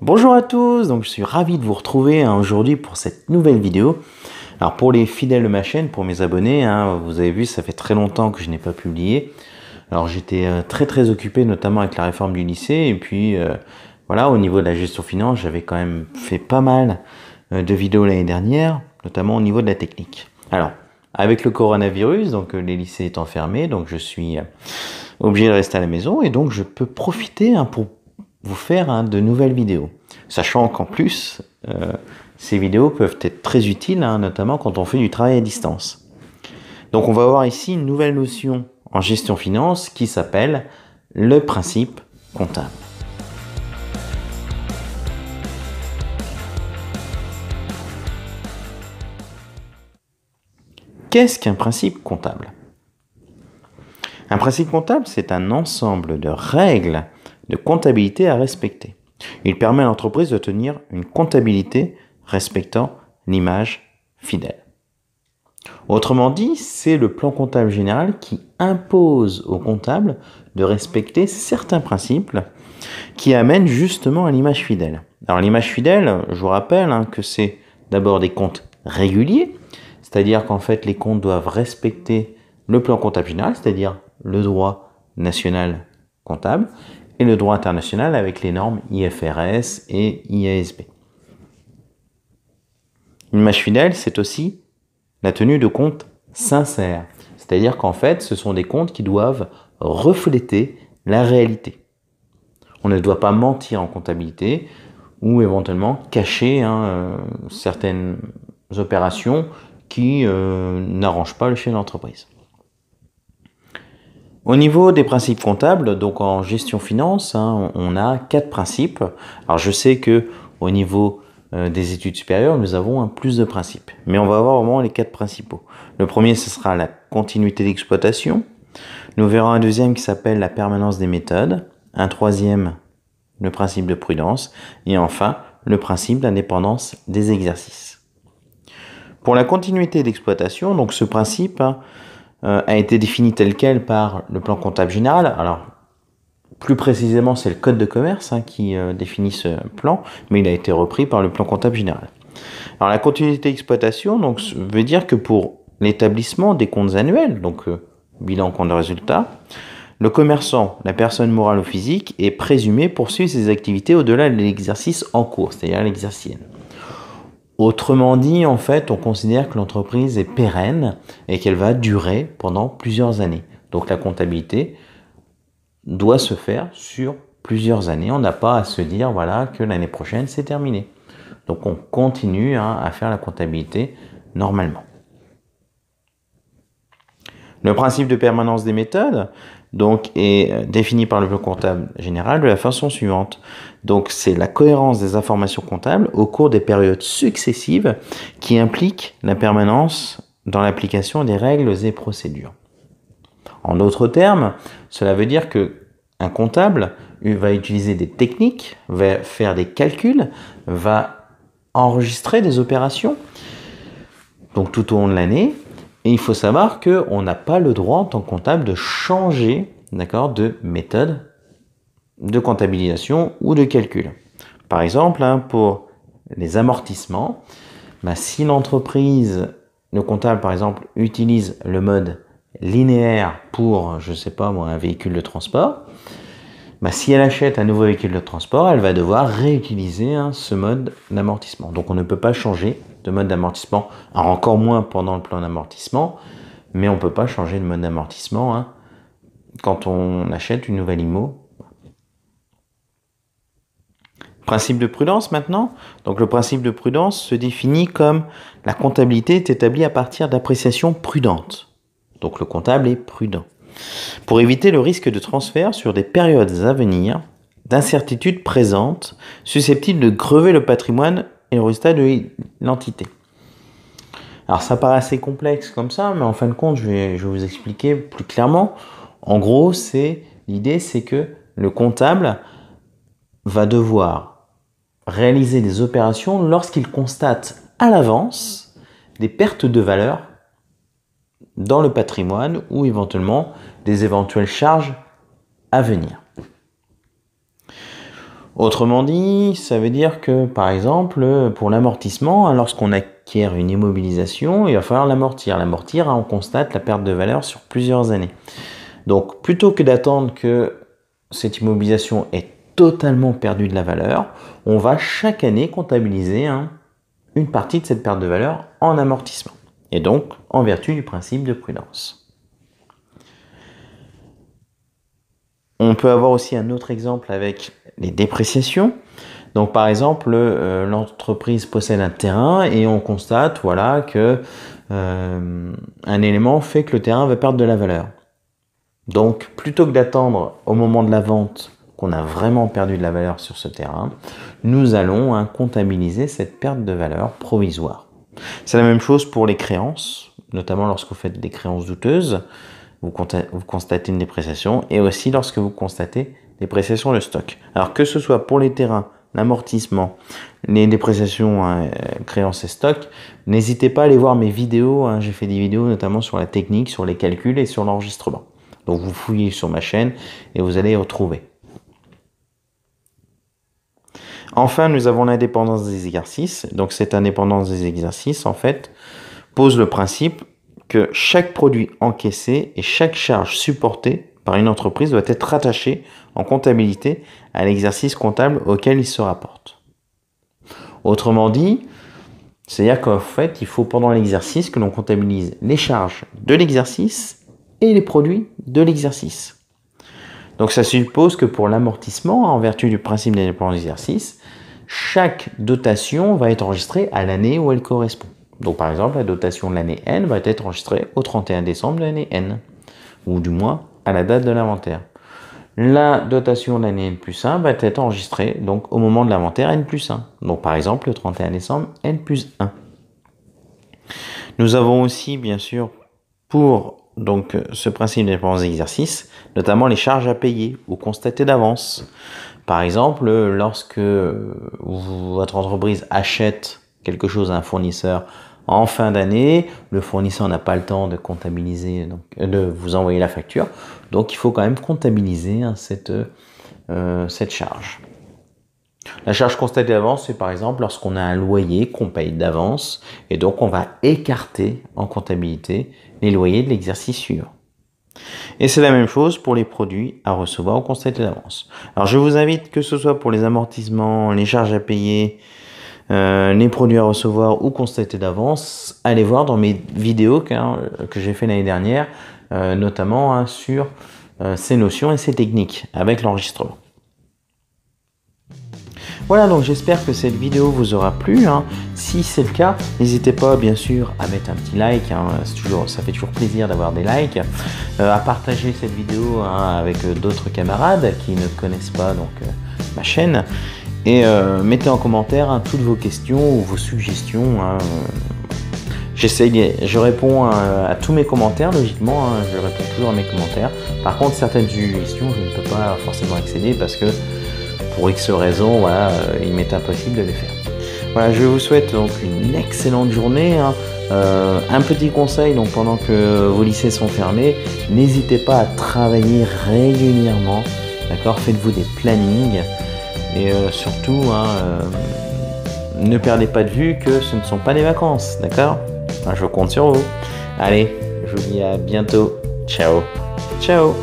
Bonjour à tous, donc je suis ravi de vous retrouver aujourd'hui pour cette nouvelle vidéo. Alors pour les fidèles de ma chaîne, pour mes abonnés, vous avez vu, ça fait très longtemps que je n'ai pas publié. Alors j'étais très occupé, notamment avec la réforme du lycée, et puis voilà, au niveau de la gestion finance, j'avais quand même fait pas mal de vidéos l'année dernière, notamment au niveau de la technique. Alors, avec le coronavirus, donc les lycées étant fermés, donc je suis obligé de rester à la maison, et donc je peux profiter pour vous faire de nouvelles vidéos. Sachant qu'en plus, ces vidéos peuvent être très utiles, notamment quand on fait du travail à distance. Donc on va voir ici une nouvelle notion en gestion finance qui s'appelle le principe comptable. Qu'est-ce qu'un principe comptable? Un principe comptable, c'est un ensemble de règles de comptabilité à respecter. Il permet à l'entreprise de tenir une comptabilité respectant l'image fidèle. Autrement dit, c'est le plan comptable général qui impose au comptable de respecter certains principes qui amènent justement à l'image fidèle. Alors l'image fidèle, je vous rappelle que c'est d'abord des comptes réguliers, c'est-à-dire qu'en fait les comptes doivent respecter le plan comptable général, c'est-à-dire le droit national comptable, et le droit international avec les normes IFRS et IASB. Une image fidèle, c'est aussi la tenue de comptes sincères, c'est-à-dire qu'en fait, ce sont des comptes qui doivent refléter la réalité. On ne doit pas mentir en comptabilité ou éventuellement cacher certaines opérations qui n'arrangent pas le chef d'entreprise. Au niveau des principes comptables, donc en gestion finance, on a 4 principes. Alors je sais que au niveau des études supérieures, nous avons plus de principes. Mais on va voir vraiment les 4 principaux. Le premier, ce sera la continuité d'exploitation. Nous verrons un deuxième qui s'appelle la permanence des méthodes. Un troisième, le principe de prudence. Et enfin, le principe d'indépendance des exercices. Pour la continuité d'exploitation, donc ce principe a été défini tel quel par le plan comptable général. Alors, plus précisément, c'est le code de commerce qui définit ce plan, mais il a été repris par le plan comptable général. Alors, la continuité d'exploitation donc, veut dire que pour l'établissement des comptes annuels, donc bilan, compte de résultat, le commerçant, la personne morale ou physique, est présumé poursuivre ses activités au-delà de l'exercice en cours, c'est-à-dire l'exercice. Autrement dit, en fait, on considère que l'entreprise est pérenne et qu'elle va durer pendant plusieurs années. Donc la comptabilité doit se faire sur plusieurs années. On n'a pas à se dire voilà, que l'année prochaine, c'est terminé. Donc on continue à faire la comptabilité normalement. Le principe de permanence des méthodes donc, est défini par le plan comptable général de la façon suivante. Donc c'est la cohérence des informations comptables au cours des périodes successives qui impliquent la permanence dans l'application des règles et procédures. En d'autres termes, cela veut dire qu'un comptable va utiliser des techniques, va faire des calculs, va enregistrer des opérations donc tout au long de l'année. Et il faut savoir qu'on n'a pas le droit en tant que comptable de changer de méthode de comptabilisation ou de calcul. Par exemple, pour les amortissements, si l'entreprise, le comptable par exemple, utilise le mode linéaire pour, je ne sais pas moi, un véhicule de transport, si elle achète un nouveau véhicule de transport, elle va devoir réutiliser ce mode d'amortissement. Donc on ne peut pas changer de mode d'amortissement, alors encore moins pendant le plan d'amortissement, mais on ne peut pas changer de mode d'amortissement quand on achète une nouvelle IMO. Principe de prudence maintenant. Donc le principe de prudence se définit comme la comptabilité est établie à partir d'appréciations prudentes. Donc le comptable est prudent. Pour éviter le risque de transfert sur des périodes à venir d'incertitudes présentes susceptibles de grever le patrimoine et le résultat de l'entité. Alors ça paraît assez complexe comme ça, mais en fin de compte, je vais vous expliquer plus clairement. En gros, l'idée c'est que le comptable va devoir réaliser des opérations lorsqu'il constate à l'avance des pertes de valeur dans le patrimoine ou éventuellement des éventuelles charges à venir. Autrement dit, ça veut dire que, par exemple, pour l'amortissement, lorsqu'on acquiert une immobilisation, il va falloir l'amortir. L'amortir, on constate la perte de valeur sur plusieurs années. Donc, plutôt que d'attendre que cette immobilisation ait totalement perdu de la valeur, on va chaque année comptabiliser une partie de cette perte de valeur en amortissement. Et donc, en vertu du principe de prudence. On peut avoir aussi un autre exemple avec les dépréciations. Donc par exemple, l'entreprise possède un terrain et on constate voilà, que un élément fait que le terrain va perdre de la valeur. Donc plutôt que d'attendre au moment de la vente qu'on a vraiment perdu de la valeur sur ce terrain, nous allons comptabiliser cette perte de valeur provisoire. C'est la même chose pour les créances, notamment lorsque vous faites des créances douteuses. Vous constatez une dépréciation et aussi lorsque vous constatez dépréciation de stock. Alors que ce soit pour les terrains, l'amortissement, les dépréciations, créances et stock, n'hésitez pas à aller voir mes vidéos. J'ai fait des vidéos notamment sur la technique, sur les calculs et sur l'enregistrement. Donc vous fouillez sur ma chaîne et vous allez y retrouver. Enfin, nous avons l'indépendance des exercices. Donc cette indépendance des exercices, en fait, pose le principe que chaque produit encaissé et chaque charge supportée par une entreprise doit être rattaché en comptabilité à l'exercice comptable auquel il se rapporte. Autrement dit, c'est-à-dire qu'en fait, il faut pendant l'exercice que l'on comptabilise les charges de l'exercice et les produits de l'exercice. Donc ça suppose que pour l'amortissement, en vertu du principe d'indépendance d'exercice, chaque dotation va être enregistrée à l'année où elle correspond. Donc par exemple, la dotation de l'année N va être enregistrée au 31 décembre de l'année N, ou du moins à la date de l'inventaire. La dotation de l'année N plus 1 va être enregistrée donc au moment de l'inventaire N plus 1. Donc par exemple, le 31 décembre N plus 1. Nous avons aussi, bien sûr, pour donc, ce principe d'indépendance d'exercice, notamment les charges à payer ou constatées d'avance. Par exemple, lorsque votre entreprise achète quelque chose à un fournisseur en fin d'année, le fournisseur n'a pas le temps de comptabiliser, donc, de vous envoyer la facture, donc il faut quand même comptabiliser cette charge. La charge constatée d'avance, c'est par exemple lorsqu'on a un loyer qu'on paye d'avance, et donc on va écarter en comptabilité les loyers de l'exercice suivant. Et c'est la même chose pour les produits à recevoir ou constatés d'avance. Alors je vous invite, que ce soit pour les amortissements, les charges à payer, les produits à recevoir ou constatés d'avance, allez voir dans mes vidéos que j'ai fait l'année dernière, notamment sur ces notions et ces techniques avec l'enregistrement. Voilà, donc j'espère que cette vidéo vous aura plu. Si c'est le cas, n'hésitez pas bien sûr à mettre un petit like, ça fait toujours plaisir d'avoir des likes, à partager cette vidéo avec d'autres camarades qui ne connaissent pas donc, ma chaîne, et mettez en commentaire toutes vos questions ou vos suggestions. Je réponds à tous mes commentaires, logiquement, je réponds toujours à mes commentaires. Par contre, certaines suggestions, je ne peux pas forcément accéder parce que pour X raisons, voilà, il m'est impossible de les faire. Voilà, je vous souhaite donc une excellente journée. Un petit conseil, donc pendant que vos lycées sont fermés, n'hésitez pas à travailler régulièrement, d'accord? Faites-vous des plannings et surtout, ne perdez pas de vue que ce ne sont pas des vacances, d'accord? Je compte sur vous. Allez, je vous dis à bientôt. Ciao. Ciao.